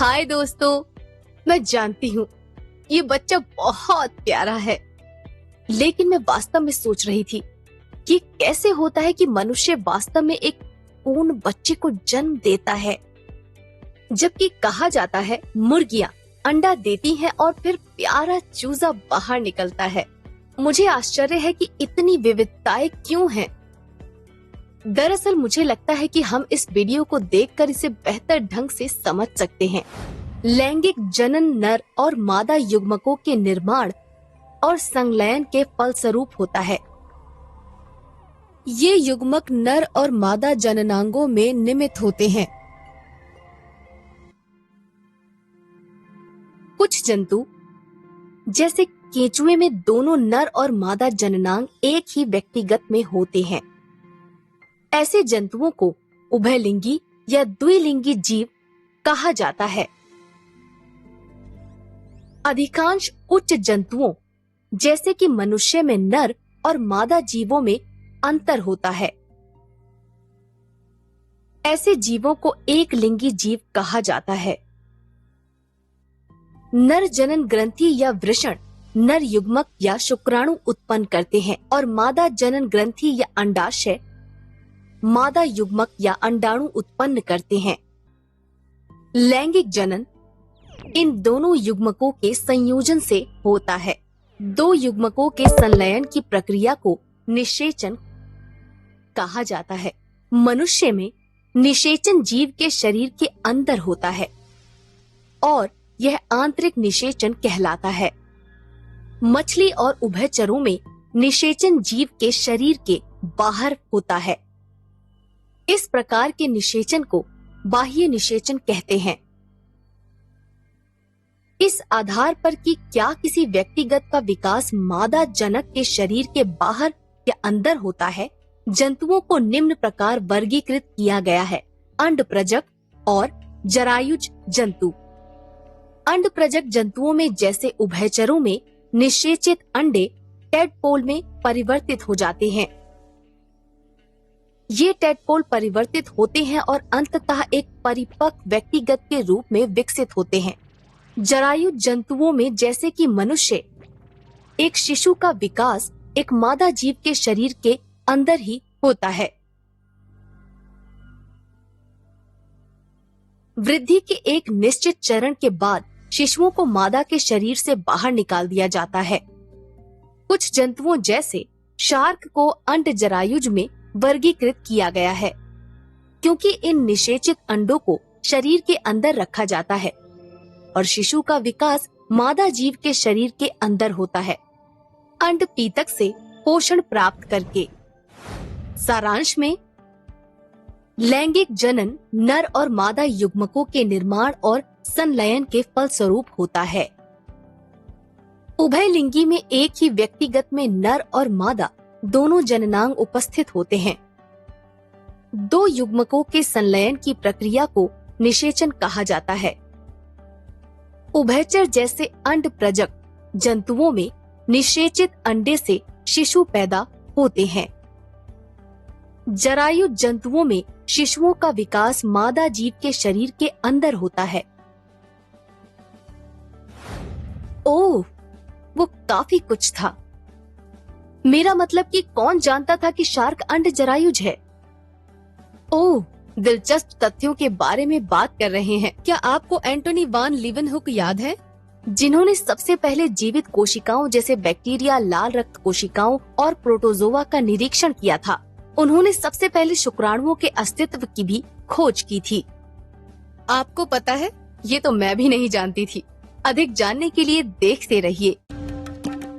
हाय दोस्तों, मैं जानती हूँ ये बच्चा बहुत प्यारा है, लेकिन मैं वास्तव में सोच रही थी कि कैसे होता है कि मनुष्य वास्तव में एक पूर्ण बच्चे को जन्म देता है, जबकि कहा जाता है मुर्गियां अंडा देती हैं और फिर प्यारा चूजा बाहर निकलता है। मुझे आश्चर्य है कि इतनी विविधताएं क्यों हैं। दरअसल मुझे लगता है कि हम इस वीडियो को देखकर इसे बेहतर ढंग से समझ सकते हैं। लैंगिक जनन नर और मादा युग्मकों के निर्माण और संलयन के फलस्वरूप होता है। ये युग्मक नर और मादा जननांगों में निमित होते हैं। कुछ जंतु जैसे केंचुए में दोनों नर और मादा जननांग एक ही व्यक्तिगत में होते हैं। ऐसे जंतुओं को उभयलिंगी या द्विलिंगी जीव कहा जाता है। अधिकांश उच्च जंतुओं जैसे कि मनुष्य में नर और मादा जीवों में अंतर होता है। ऐसे जीवों को एक लिंगी जीव कहा जाता है। नर जनन ग्रंथि या वृषण नर युग्मक या शुक्राणु उत्पन्न करते हैं और मादा जनन ग्रंथि या अंडाशय मादा युग्मक या अंडाणु उत्पन्न करते हैं। लैंगिक जनन इन दोनों युग्मकों के संयोजन से होता है। दो युग्मकों के संलयन की प्रक्रिया को निषेचन कहा जाता है। मनुष्य में निषेचन जीव के शरीर के अंदर होता है और यह आंतरिक निषेचन कहलाता है। मछली और उभयचरों में निषेचन जीव के शरीर के बाहर होता है। इस प्रकार के निषेचन को बाह्य निषेचन कहते हैं। इस आधार पर कि क्या किसी व्यक्तिगत का विकास मादा जनक के शरीर के बाहर या अंदर होता है, जंतुओं को निम्न प्रकार वर्गीकृत किया गया है। अंडप्रजक और जरायुज जंतु। अंडप्रजक जंतुओं में जैसे उभयचरों में निषेचित अंडे टेडपोल में परिवर्तित हो जाते हैं। ये टेडपोल परिवर्तित होते हैं और अंततः एक परिपक्व व्यक्तिगत के रूप में विकसित होते हैं। जरायुज जंतुओं में जैसे कि मनुष्य, एक शिशु का विकास एक मादा जीव के शरीर के अंदर ही होता है। वृद्धि के एक निश्चित चरण के बाद शिशुओं को मादा के शरीर से बाहर निकाल दिया जाता है। कुछ जंतुओं जैसे शार्क को अंड जरायुज में वर्गीकृत किया गया है, क्योंकि इन निषेचित अंडों को शरीर के अंदर रखा जाता है और शिशु का विकास मादा जीव के शरीर के अंदर होता है, अंड पीतक से पोषण प्राप्त करके। सारांश में लैंगिक जनन नर और मादा युग्मकों के निर्माण और संलयन के फलस्वरूप होता है। उभयलिंगी में एक ही व्यक्तिगत में नर और मादा दोनों जननांग उपस्थित होते हैं। दो युग्मकों के संलयन की प्रक्रिया को निषेचन कहा जाता है। उभयचर जैसे अंडप्रजक जंतुओं में निषेचित अंडे से शिशु पैदा होते हैं। जरायुज जंतुओं में शिशुओं का विकास मादा जीव के शरीर के अंदर होता है। ओह, वो काफी कुछ था। मेरा मतलब कि कौन जानता था कि शार्क अंड जरायुज है। ओह, दिलचस्प तथ्यों के बारे में बात कर रहे हैं। क्या आपको एंटोनी वान लीवनहुक याद है, जिन्होंने सबसे पहले जीवित कोशिकाओं जैसे बैक्टीरिया, लाल रक्त कोशिकाओं और प्रोटोजोआ का निरीक्षण किया था। उन्होंने सबसे पहले शुक्राणुओं के अस्तित्व की भी खोज की थी। आपको पता है, ये तो मैं भी नहीं जानती थी। अधिक जानने के लिए देखते रहिए